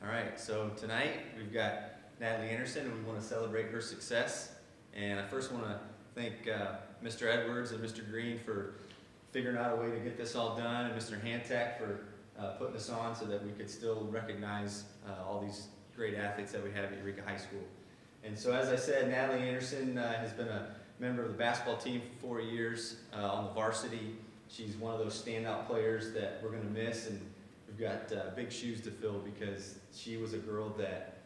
All right, so tonight we've got Natalie Anderson, and we want to celebrate her success. And I first want to thank Mr. Edwards and Mr. Green for figuring out a way to get this all done, and Mr. Hantak for putting this on so that we could still recognize all these great athletes that we have at Eureka High School. And so, as I said, Natalie Anderson has been a member of the basketball team for 4 years on the varsity. She's one of those standout players that we're going to miss, and we've got big shoes to fill because she was a girl that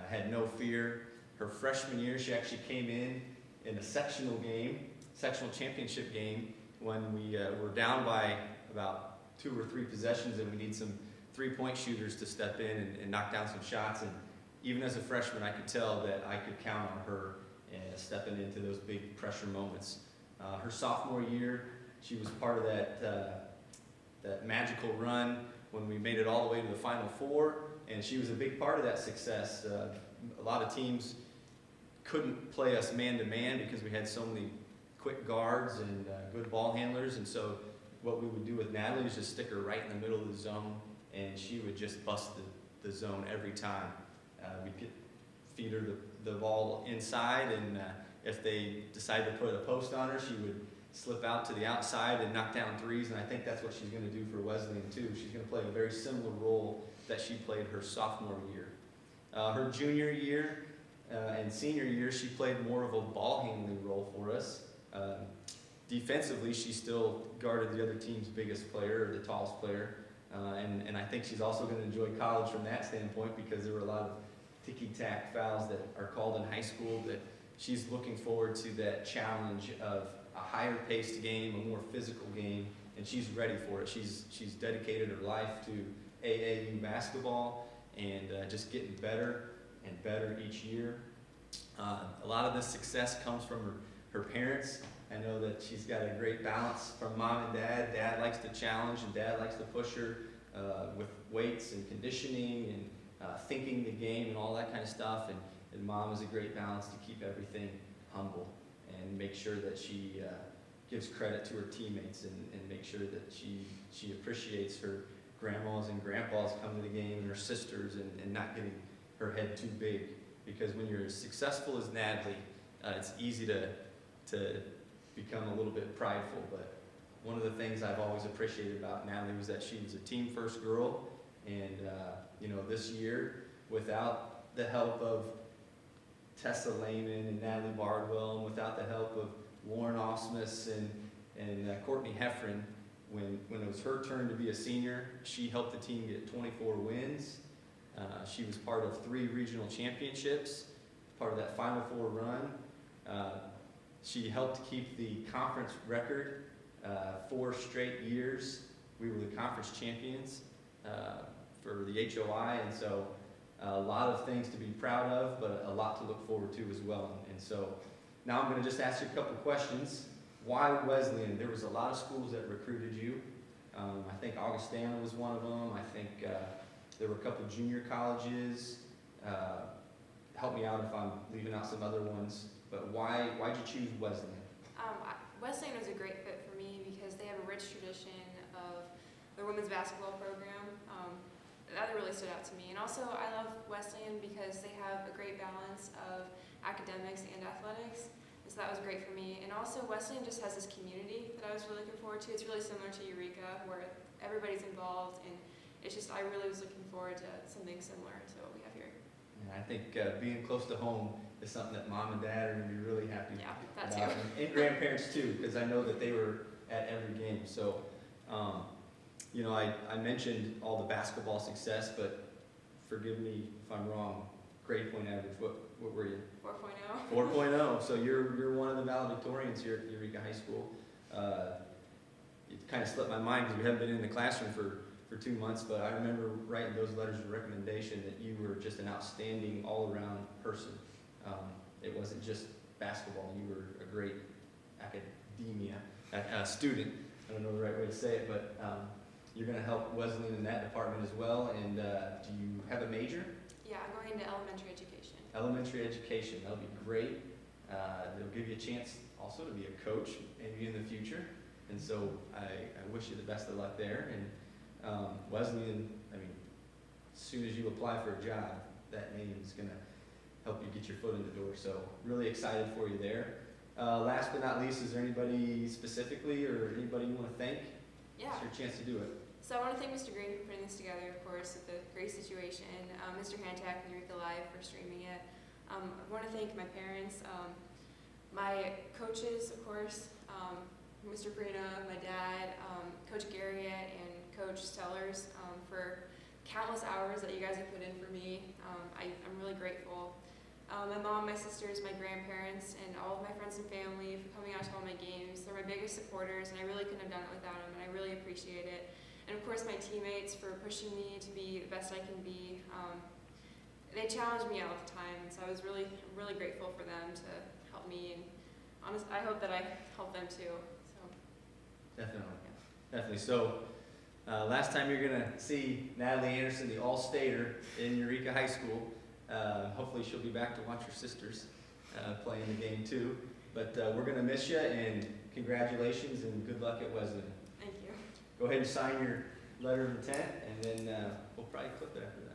had no fear. Her freshman year, she actually came in a sectional championship game, when we were down by about 2 or 3 possessions, and we need some three-point shooters to step in and knock down some shots. And even as a freshman, I could tell that I could count on her stepping into those big pressure moments. Her sophomore year, she was part of that magical run when we made it all the way to the Final Four, and she was a big part of that success. A lot of teams couldn't play us man-to-man because we had so many quick guards and good ball handlers, and so what we would do with Natalie is just stick her right in the middle of the zone, and she would just bust the zone every time. We'd feed her the ball inside, and if they decided to put a post on her, she would slip out to the outside and knock down threes, and I think that's what she's going to do for Wesleyan too. She's going to play a very similar role that she played her sophomore year. Her junior year and senior year, she played more of a ball handling role for us. Defensively, she still guarded the other team's biggest player, or the tallest player, and I think she's also going to enjoy college from that standpoint, because there were a lot of ticky-tack fouls that are called in high school, that she's looking forward to that challenge of a higher paced game, a more physical game, and she's ready for it. She's dedicated her life to AAU basketball and just getting better and better each year. A lot of this success comes from her parents. I know that she's got a great balance from mom and dad. Dad likes to challenge, and dad likes to push her with weights and conditioning and thinking the game and all that kind of stuff. And mom is a great balance to keep everything humble and make sure that she gives credit to her teammates and make sure that she appreciates her grandmas and grandpas coming to the game, and her sisters, and not getting her head too big. Because when you're as successful as Natalie, it's easy to become a little bit prideful. But one of the things I've always appreciated about Natalie was that she was a team first girl, and this year, without the help of Tessa Lehman and Natalie Bardwell, and without the help of Lauren Osmus and Courtney Heffron, when it was her turn to be a senior, she helped the team get 24 wins. She was part of 3 regional championships, part of that Final Four run. She helped keep the conference record 4 straight years. We were the conference champions for the HOI, and so a lot of things to be proud of, but a lot to look forward to as well. And so now I'm going to just ask you a couple questions. Why Wesleyan? There was a lot of schools that recruited you. I think Augustana was one of them. I think there were a couple junior colleges. Help me out if I'm leaving out some other ones. But why'd you choose Wesleyan? Wesleyan was a great fit for me because they have a rich tradition of their women's basketball program. That really stood out to me. And also, I love Wesleyan because they have a great balance of academics and athletics. And so that was great for me. And also, Wesleyan just has this community that I was really looking forward to. It's really similar to Eureka, where everybody's involved, and it's just, I really was looking forward to something similar to what we have here. And I think being close to home is something that mom and dad are going to be really happy that about. too. And grandparents too, because I know that they were at every game. So, I mentioned all the basketball success, but forgive me if I'm wrong. Grade point average, what were you? 4.0. 4.0. So you're one of the valedictorians here at Eureka High School. It kind of slipped my mind because we haven't been in the classroom for 2 months, but I remember writing those letters of recommendation that you were just an outstanding all-around person. It wasn't just basketball. You were a great student. I don't know the right way to say it, but you're going to help Wesleyan in that department as well. And do you have a major? Yeah, I'm going into elementary education. Elementary education. That'll be great. It'll give you a chance also to be a coach maybe in the future. And so I wish you the best of luck there. And Wesleyan, as soon as you apply for a job, that name is going to help you get your foot in the door. So really excited for you there. Last but not least, is there anybody specifically or anybody you want to thank? Yeah. It's your chance to do it. So I want to thank Mr. Green for putting this together, of course, with the great situation. Mr. Hantak and Eureka Live for streaming it. I want to thank my parents, my coaches, of course, Mr. Prina, my dad, Coach Garriott, and Coach Stellers for countless hours that you guys have put in for me. I'm really grateful. My mom, my sisters, my grandparents, and all of my friends and family for coming out to all my games. They're my biggest supporters, and I really couldn't have done it without them, and I really appreciate it. And of course, my teammates for pushing me to be the best I can be. They challenged me all the time, and so I was really grateful for them to help me. And I hope that I help them too. So Definitely. yeah. Definitely. So last time you're going to see Natalie Anderson, the All-Stater in Eureka High School. Hopefully she'll be back to watch her sisters play in the game too. But we're going to miss you, and congratulations and good luck at Wesleyan. Thank you. Go ahead and sign your letter of intent, and then we'll probably clip it after that.